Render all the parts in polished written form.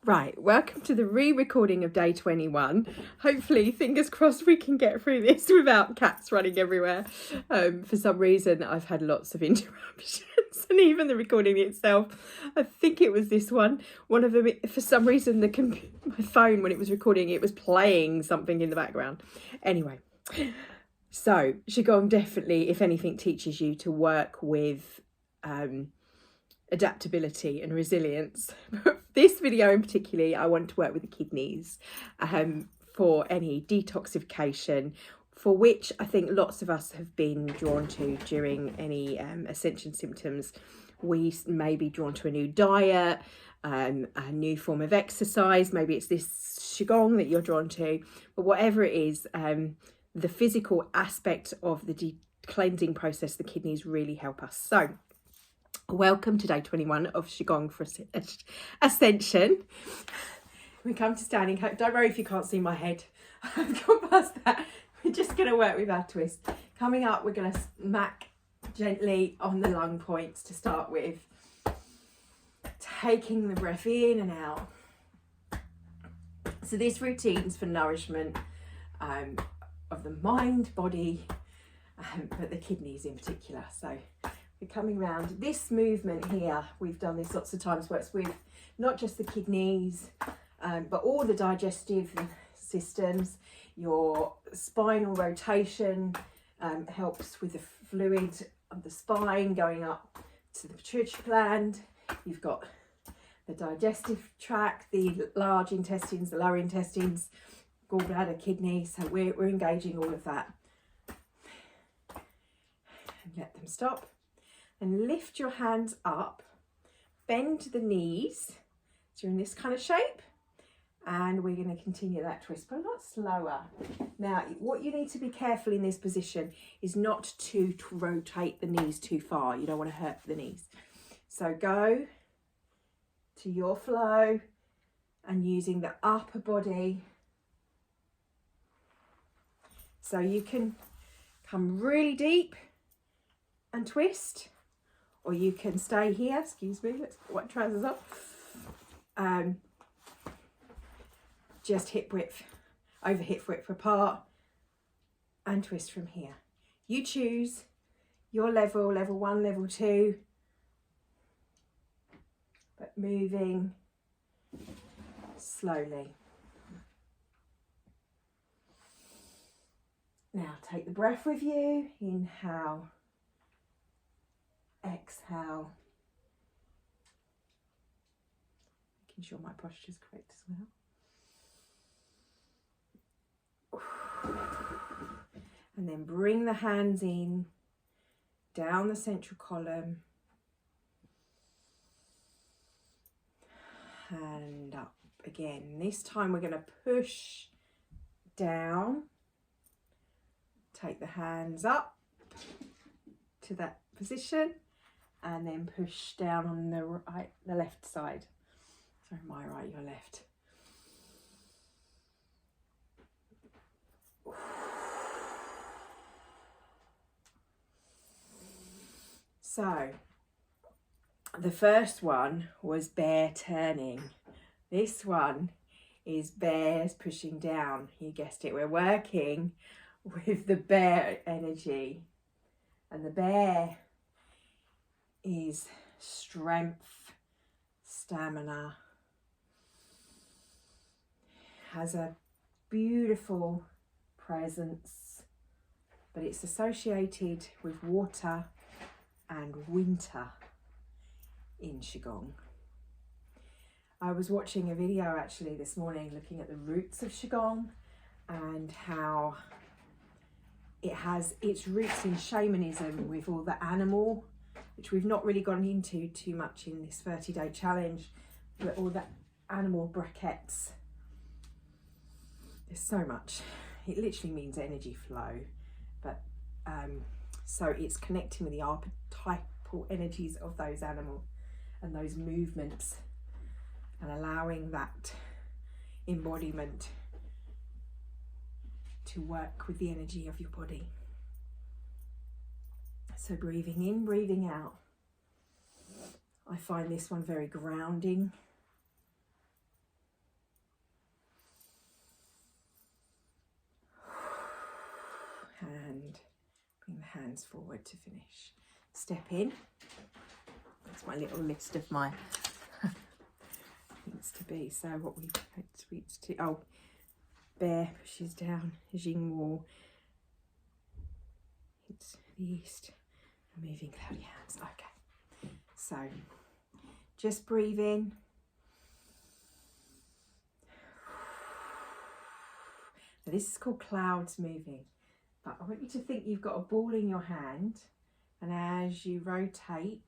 Right, welcome to the re-recording of day 21. Hopefully, fingers crossed, we can get through this without cats running everywhere. For some reason, I've had lots of interruptions, and even the recording itself, I think it was this one of them, for some reason, my phone, when it was recording, it was playing something in the background. Anyway, so qigong definitely, if anything, teaches you to work with adaptability and resilience. This video in particular, I want to work with the kidneys for any detoxification, for which I think lots of us have been drawn to during any Ascension symptoms. We may be drawn to a new diet, a new form of exercise. Maybe it's this qigong that you're drawn to, but whatever it is, the physical aspect of the cleansing process, the kidneys really help us. So welcome to day 21 of qigong for Ascension. We come to standing. Don't worry if you can't see my head. I've gone past that. We're just going to work with our twist. Coming up, we're going to smack gently on the lung points to start with. Taking the breath in and out. So this routine's for nourishment of the mind, body, but the kidneys in particular. So we're coming round. This movement here, we've done this lots of times, works with not just the kidneys, but all the digestive systems. Your spinal rotation helps with the fluid of the spine going up to the pituitary gland. You've got the digestive tract, the large intestines, the lower intestines, gallbladder, kidney. So we're engaging all of that. And let them stop. And lift your hands up, bend the knees, so you're in this kind of shape, and we're going to continue that twist, but a lot slower. Now, what you need to be careful in this position is not to rotate the knees too far. You don't want to hurt the knees. So go to your flow and using the upper body. So you can come really deep and twist, or you can stay here. Excuse me, let's put white trousers on. Just hip width, over hip width apart, and twist from here. You choose your level, level 1, level 2, but moving slowly. Now take the breath with you. Inhale. Exhale. Making sure my posture is correct as well. And then bring the hands in, down the central column, and up again. This time we're going to push down, take the hands up to that position, and then push down on the left side. Sorry, my right, your left. So, the first one was bear turning. This one is bears pushing down. You guessed it, we're working with the bear energy. And the bear is strength, stamina, has a beautiful presence, but it's associated with water and winter in qigong. I was watching a video actually this morning looking at the roots of qigong and how it has its roots in shamanism with all the animal, which we've not really gone into too much in this 30-day challenge, but all the animal brackets. There's so much. It literally means energy flow, but so it's connecting with the archetypal energies of those animals and those movements and allowing that embodiment to work with the energy of your body. So breathing in, breathing out. I find this one very grounding. Bring the hands forward to finish. Step in. That's my little list of my things to be. So what we tweets to, oh, bear pushes down, Jing wall, hits the east, and moving cloudy hands. Okay, so just breathe in. Now this is called clouds moving, but I want you to think you've got a ball in your hand, and as you rotate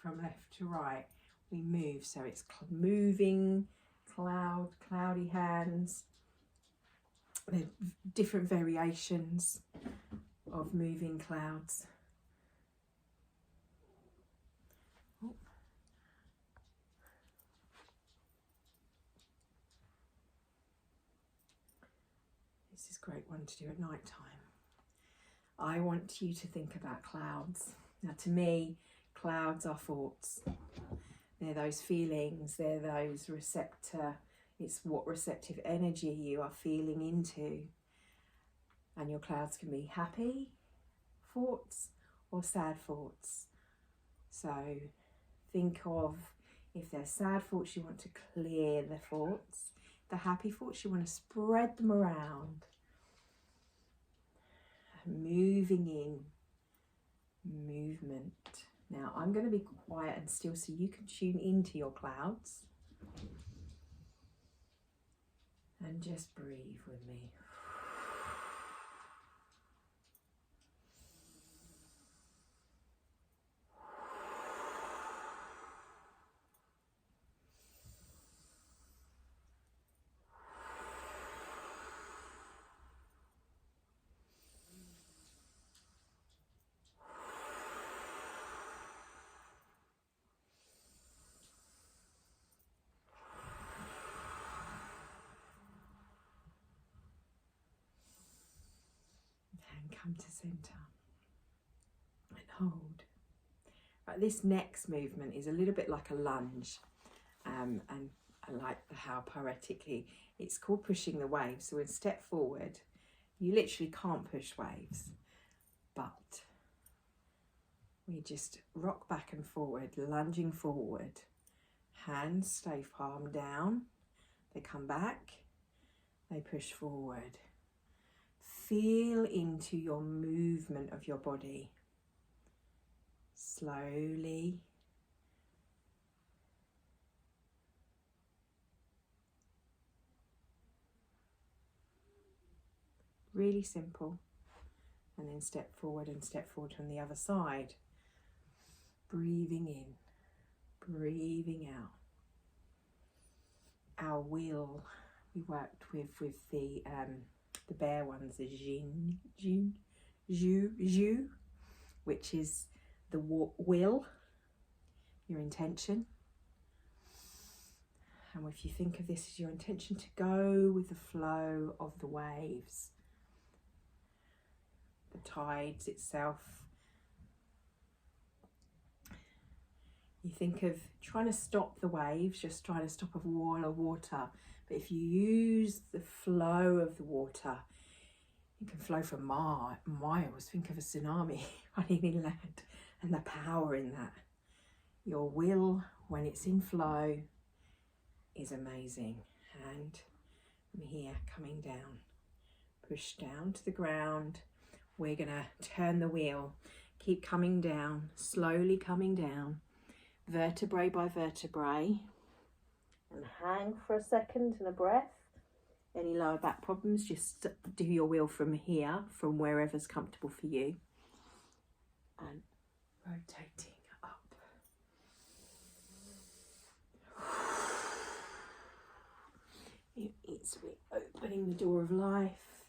from left to right, we move. So it's moving cloudy hands. There are different variations of moving clouds. Oh. This is a great one to do at night time. I want you to think about clouds. Now to me, clouds are thoughts. They're those feelings, they're those it's what receptive energy you are feeling into. And your clouds can be happy thoughts or sad thoughts. So think of, if they're sad thoughts, you want to clear the thoughts. The happy thoughts, you want to spread them around. Moving in, movement. Now I'm going to be quiet and still so you can tune into your clouds. And just breathe with me. And come to centre and hold. Right, this next movement is a little bit like a lunge, and I like how poetically it's called pushing the waves. So when step forward, you literally can't push waves, but we just rock back and forward, lunging forward. Hands stay palm down, they come back, they push forward. Feel into your movement of your body. Slowly. Really simple. And then step forward and step forward on the other side. Breathing in, breathing out. Our wheel, we worked with the bear ones, the Zhu, which is the will, your intention. And if you think of this as your intention to go with the flow of the waves, the tides itself, you think of trying to stop the waves, just trying to stop a wall of water. But if you use the flow of the water, it can flow for miles. Think of a tsunami running inland and the power in that. Your will, when it's in flow, is amazing. And from here, coming down, push down to the ground. We're gonna turn the wheel, keep coming down, slowly coming down, vertebrae by vertebrae, and hang for a second and a breath. Any lower back problems, just do your wheel from here, from wherever's comfortable for you, and rotating up. It's opening the door of life,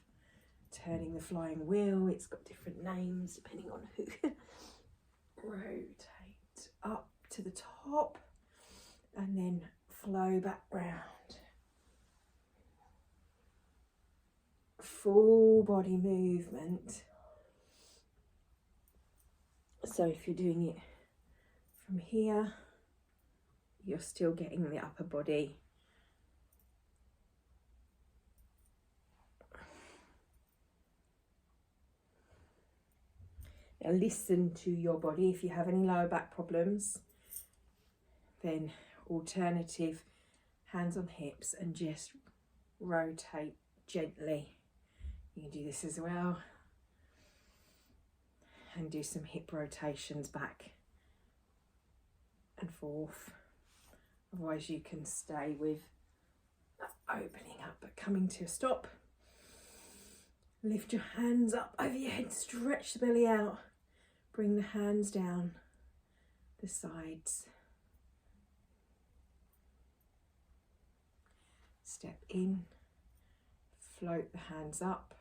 turning the flying wheel. It's got different names depending on who. Rotate up to the top and then flow back round. Full body movement. So if you're doing it from here, you're still getting the upper body. Now listen to your body. If you have any lower back problems, then alternative, hands on hips, and just rotate gently. You can do this as well, and do some hip rotations back and forth. Otherwise you can stay with opening up but coming to a stop. Lift your hands up over your head, stretch the belly out, bring the hands down the sides. Step in, float the hands up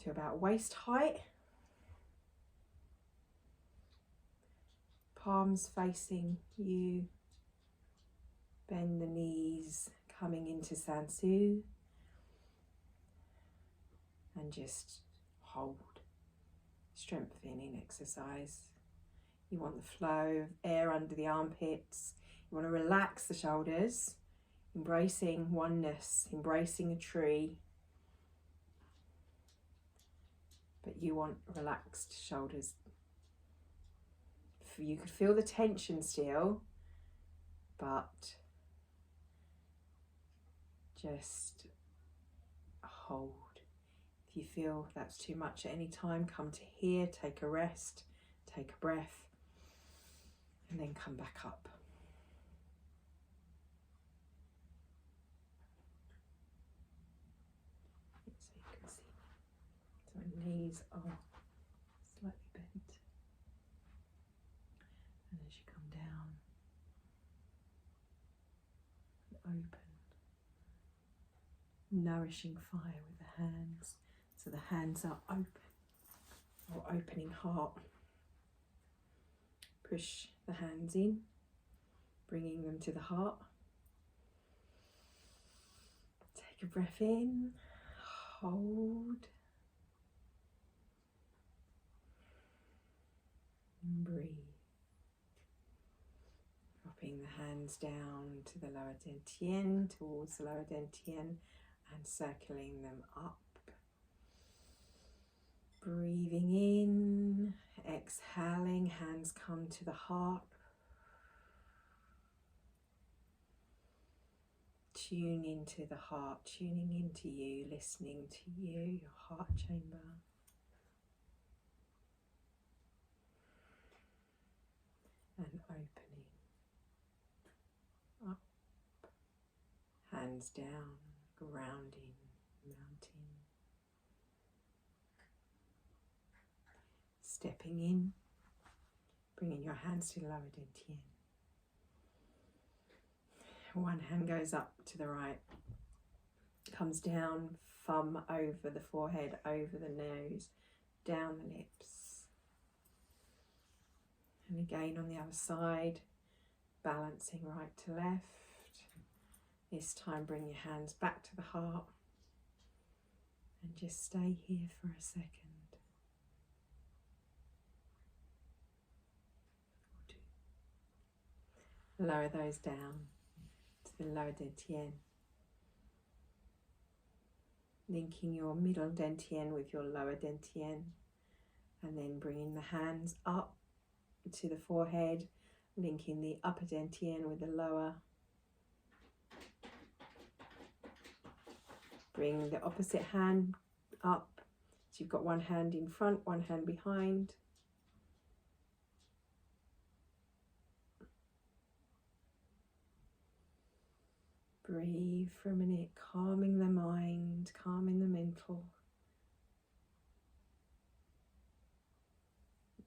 to about waist height. Palms facing you. Bend the knees, coming into Sansu. And just hold. Strengthening exercise. You want the flow of air under the armpits. You want to relax the shoulders. Embracing oneness, embracing a tree. But you want relaxed shoulders. You could feel the tension still, but just hold. If you feel that's too much at any time, come to here, take a rest, take a breath, and then come back up. So you can see, so my knees are slightly bent. And as you come down and open, nourishing fire with the hands. So the hands are open, or opening heart. Push the hands in, bringing them to the heart. Take a breath in, hold, and breathe. Dropping the hands down to the lower dantian, towards the lower dantian, and circling them up. Breathing in, exhaling, hands come to the heart. Tune into the heart, tuning into you, listening to you, your heart chamber. And opening up, hands down, grounding, mounting. Stepping in, bringing your hands to the lower dantian. One hand goes up to the right, comes down, thumb over the forehead, over the nose, down the lips. And again on the other side, balancing right to left. This time bring your hands back to the heart and just stay here for a second. Lower those down to the lower dantian. Linking your middle dantian with your lower dantian. And then bringing the hands up to the forehead, linking the upper dantian with the lower. Bring the opposite hand up. So you've got one hand in front, one hand behind. Breathe for a minute, calming the mind, calming the mental.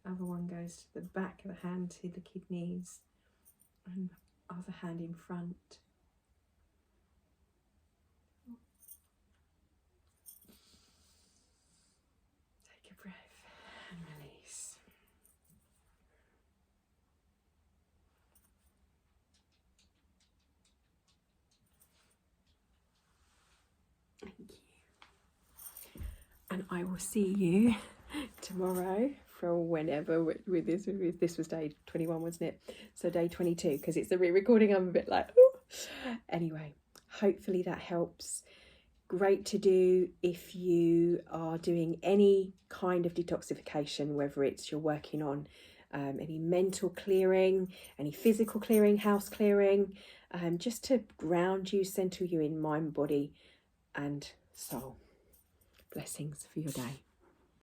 The other one goes to the back of the hand, to the kidneys, and the other hand in front. Take a breath and release. Thank you. And I will see you tomorrow for whenever with this. This was day 21, wasn't it? So day 22, because it's the re-recording. I'm a bit like, ooh. Anyway, hopefully that helps. great to do if you are doing any kind of detoxification, whether it's you're working on any mental clearing, any physical clearing, house clearing, just to ground you, center you in mind, body and soul. Blessings for your day.